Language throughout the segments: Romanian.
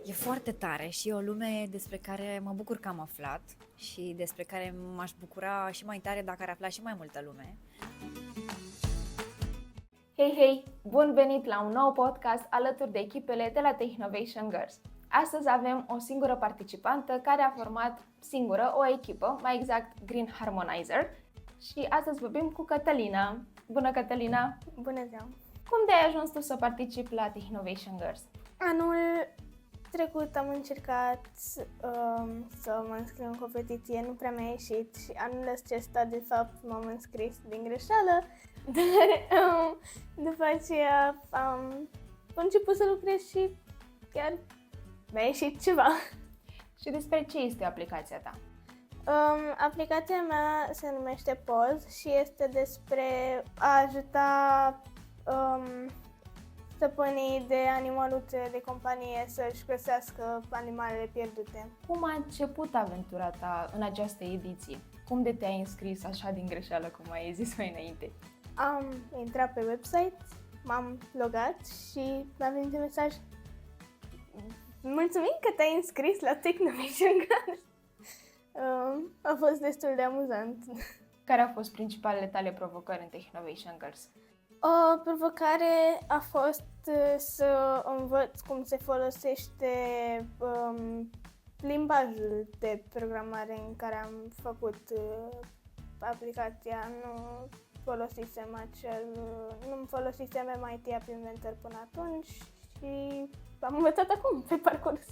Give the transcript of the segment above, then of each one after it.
E foarte tare și e o lume despre care mă bucur că am aflat și despre care m-aș bucura și mai tare dacă ar afla și mai multă lume. Hei, hei! Bun venit la un nou podcast alături de echipele de la Technovation Girls. Astăzi avem o singură participantă care a format singură o echipă, mai exact Green Harmonizer, și astăzi vorbim cu Cătălina. Bună, Cătălina! Bună ziua! Cum de-ai ajuns tu să participi la Technovation Girls? Anul trecut am încercat să mă înscriu în competiție, nu prea mi-a ieșit și anul acesta, de fapt, m-am înscris din greșeală, dar după aceea am început să lucrez și chiar mi-a ieșit ceva. Și despre ce este aplicația ta? Aplicația mea se numește Pause și este despre a ajuta stăpânii de animaluțe de companie să-și găsească animalele pierdute. Cum a început aventura ta în această ediție? Cum de te-ai înscris așa din greșeală, cum ai zis mai înainte? Am intrat pe website, m-am logat și mi-a venit un mesaj: mulțumim că te-ai înscris la Technovation Girls. A fost destul de amuzant. Care au fost principalele tale provocări în Technovation Girls? O provocare a fost să învăț cum se folosește limbajul de programare în care am făcut aplicația. Nu folosisem MIT App Inventor până atunci și am învățat acum, pe parcurs.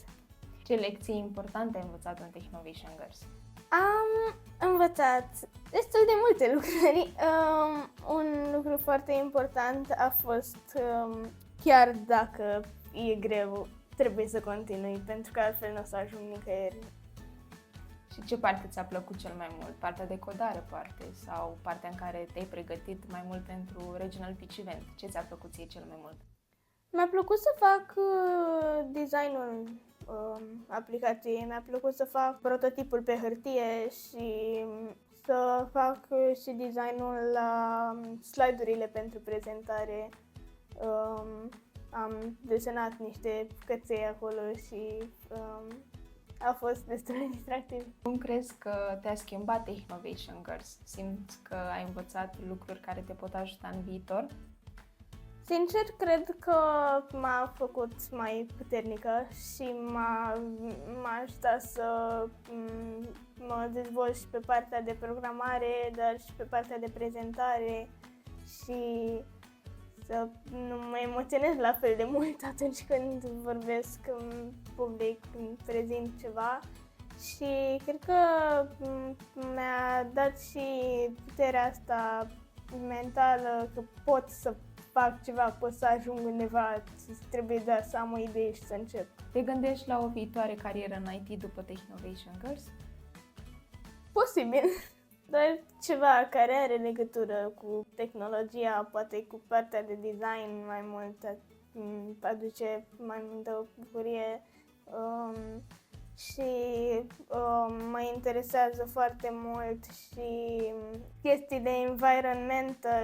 Ce lecții importante ai învățat în Technovation Girls? Am învățat destul de multe lucruri. Un lucru foarte important a fost, chiar dacă e greu, trebuie să continui, pentru că altfel nu o să ajung nicăieri. Și ce parte ți-a plăcut cel mai mult? Partea de codare, poate? Sau partea în care te-ai pregătit mai mult pentru Regional Pitch Event? Ce ți-a plăcut ție cel mai mult? Mi-a plăcut să fac designul aplicației, mi-a plăcut să fac prototipul pe hârtie și să fac și designul la slide-urile pentru prezentare. Am desenat niște căței acolo și a fost destul de distractiv. Cum crezi că te-a schimbat Technovation Girls? Simți că ai învățat lucruri care te pot ajuta în viitor? Sincer, cred că m-a făcut mai puternică și m-a ajutat să mă dezvolt și pe partea de programare, dar și pe partea de prezentare și să nu mă emoționez la fel de mult atunci când vorbesc în public, când prezint ceva. Și cred că mi-a dat și puterea asta mentală că pot să fac ceva, pot să ajung undeva, trebuie doar să am o idee și să încep. Te gândești la o viitoare carieră în IT după Technovation Girls? Posibil, dar ceva care are legătură cu tehnologia, poate cu partea de design mai mult, aduce mai multă bucurie și mă interesează foarte mult și chestii de environmental,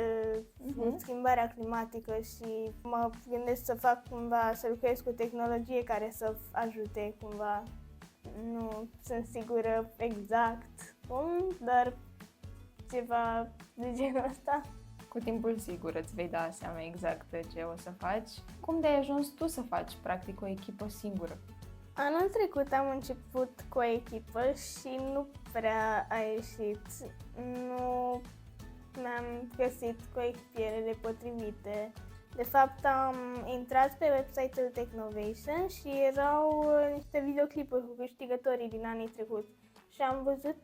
schimbarea climatică și mă gândesc să fac cumva, să lucrez cu tehnologie care să ajute cumva. Nu sunt sigură exact cum, dar ceva de genul ăsta. Cu timpul sigur îți vei da seama exact ce o să faci. Cum de-ai ajuns tu să faci practic o echipă singură? Anul trecut am început cu o echipă și nu prea a ieșit. Nu mi-am găsit coechipierele potrivite. De fapt, am intrat pe website-ul Technovation și erau niște videoclipuri cu câștigătorii din anii trecuți. Și am văzut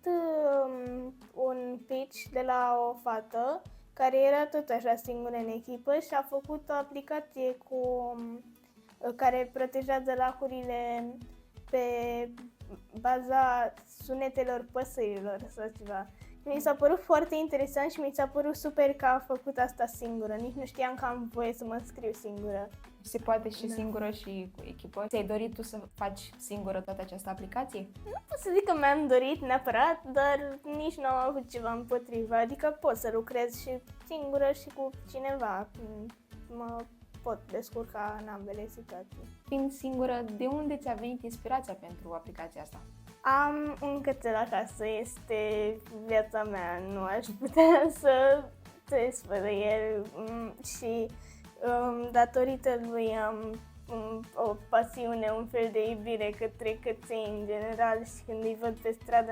un pitch de la o fată care era tot așa singură în echipă și a făcut o aplicație care protejează lacurile pe baza sunetelor păsărilor sau ceva. Mi s-a părut foarte interesant și mi s-a părut super că a făcut asta singură. Nici nu știam că am voie să mă înscriu singură. Se poate și singură și cu echipă? Ți-ai dorit tu să faci singură toată această aplicație? Nu pot să zic că mi-am dorit neapărat, dar nici nu am avut ceva împotriva. Adică pot să lucrez și singură și cu cineva. pot descurca în ambele situații. Fiind singură, de unde ți-a venit inspirația pentru aplicația asta? Am un cățel acasă, este viața mea, nu aș putea să trăiesc fără el și datorită lui am o pasiune, un fel de iubire către căței în general și când îi văd pe stradă,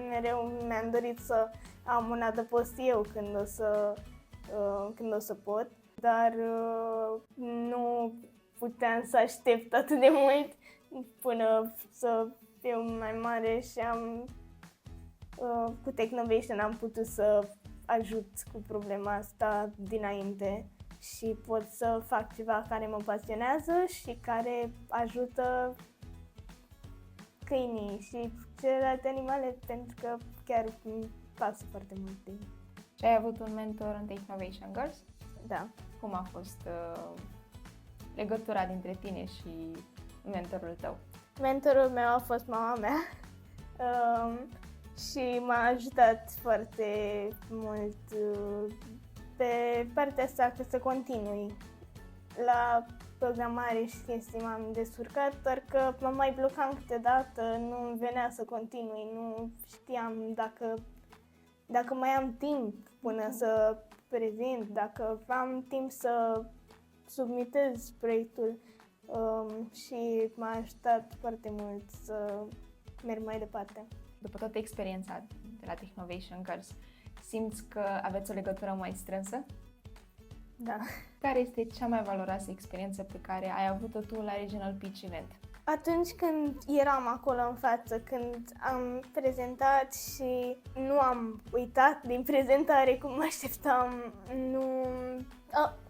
mereu mi-am dorit să am un adăpost eu când o să pot, dar nu puteam să aștept atât de mult până să fiu mai mare și cu Technovation am putut să ajut cu problema asta dinainte și pot să fac ceva care mă pasionează și care ajută câinii și celelalte animale, pentru că chiar îmi pasă foarte mult de ei. Și ai avut un mentor în Technovation Girls? Da. Cum a fost legătura dintre tine și mentorul tău? Mentorul meu a fost mama mea și m-a ajutat foarte mult pe partea asta că să continui. La programare și chestii m-am descurcat, doar că mă mai blocam câteodată, nu îmi venea să continui, nu știam dacă mai am timp până să prezint, dacă am timp să submitez proiectul și m-a ajutat foarte mult să merg mai departe. După toată experiența de la Technovation Girls, simți că aveți o legătură mai strânsă? Da. Care este cea mai valoroasă experiență pe care ai avut-o tu la Regional Pitch Event? Atunci când eram acolo în față, când am prezentat și nu am uitat din prezentare cum mă așteptam,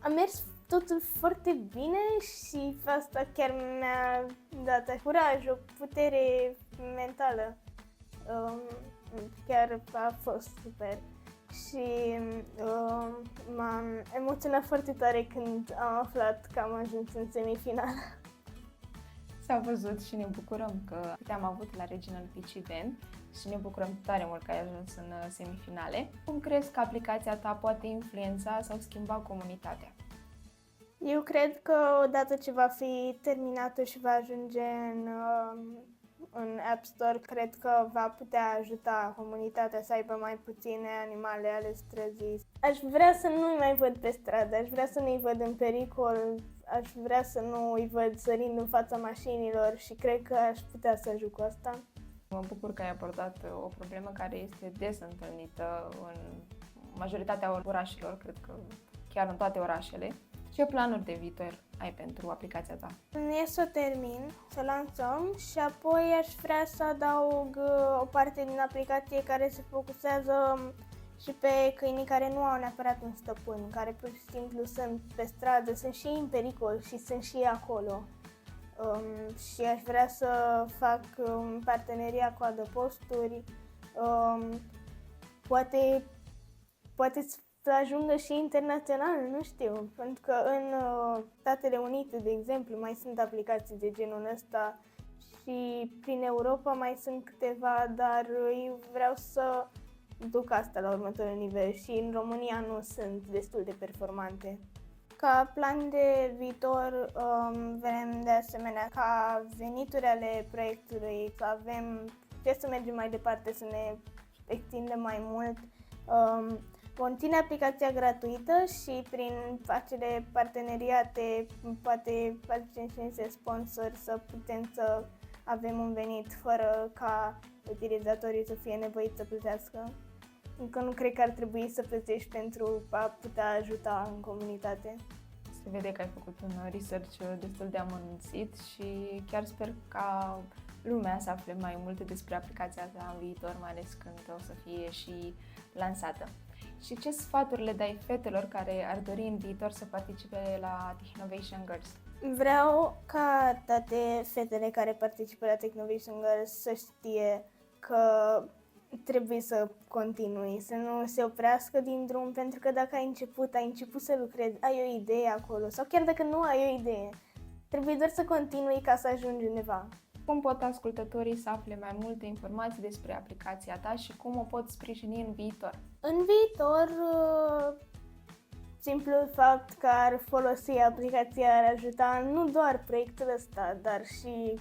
a mers totul foarte bine și asta chiar mi-a dat curaj, o putere mentală. Chiar a fost super și m-am emoționat foarte tare când am aflat că am ajuns în semifinală. S-a văzut și ne bucurăm că te-am avut la Regional Pitch Event și ne bucurăm tare mult că ai ajuns în semifinale. Cum crezi că aplicația ta poate influența sau schimba comunitatea? Eu cred că odată ce va fi terminată și va ajunge în App Store, cred că va putea ajuta comunitatea să aibă mai puține animale ale străzii. Aș vrea să nu-i mai văd pe stradă, aș vrea să nu-i văd în pericol, aș vrea să nu îi văd sărind în fața mașinilor și cred că aș putea să ajut cu asta. Mă bucur că ai abordat o problemă care este des întâlnită în majoritatea orașelor, cred că chiar în toate orașele. Ce planuri de viitor ai pentru aplicația ta? E să o termin, să lansăm și apoi aș vrea să adaug o parte din aplicație care se focusează și pe câinii care nu au neapărat un stăpân, care pur și simplu sunt pe stradă, sunt și în pericol și sunt și acolo. Și aș vrea să fac parteneria cu adăposturi, poate să ajungă și internațional, nu știu, pentru că în Statele Unite, de exemplu, mai sunt aplicații de genul ăsta și prin Europa mai sunt câteva, dar eu vreau să duc asta la următorul nivel și în România nu sunt destul de performante. Ca plan de viitor, vrem de asemenea ca venituri ale proiectului, trebuie să mergem mai departe, să ne extindem mai mult. Vom ține aplicația gratuită și prin acele parteneriate, poate facem și niște sponsori să putem să avem un venit fără ca utilizatorii să fie nevoiți să plătească. Încă nu cred că ar trebui să plătești pentru a putea ajuta în comunitate. Se vede că ai făcut un research destul de amănunțit și chiar sper ca lumea să afle mai multe despre aplicația ta în viitor, mai ales când o să fie și lansată. Și ce sfaturi le dai fetelor care ar dori în viitor să participe la Technovation Girls? Vreau ca toate fetele care participă la Technovation Girls să știe că trebuie să continui, să nu se oprească din drum, pentru că dacă ai început să lucrezi, ai o idee acolo, sau chiar dacă nu ai o idee, trebuie doar să continui ca să ajungi undeva. Cum pot ascultătorii să afle mai multe informații despre aplicația ta și cum o pot sprijini în viitor? În viitor simplul fapt că ar folosi aplicația ar ajuta nu doar proiectul ăsta, dar și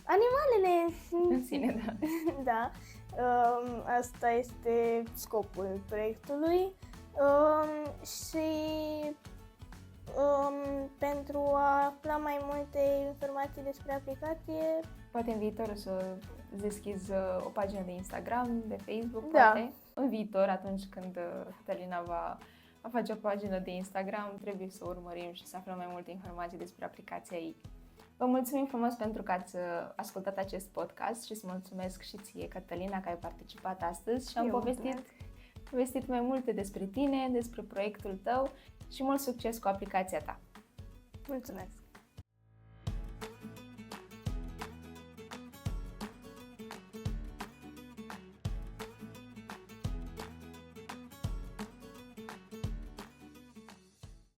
animalele În sine, da. Da, asta este scopul proiectului și pentru a afla mai multe informații despre aplicație. Poate în viitor o să deschizi o pagină de Instagram, de Facebook, Da. poate. În viitor, atunci când Cătălina va face o pagină de Instagram, trebuie să urmărim și să aflăm mai multe informații despre aplicația ei. Vă mulțumim frumos pentru că ați ascultat acest podcast și îți mulțumesc și ție, Cătălina, că ai participat astăzi și am povestit mai multe despre tine, despre proiectul tău și mult succes cu aplicația ta. Mulțumesc!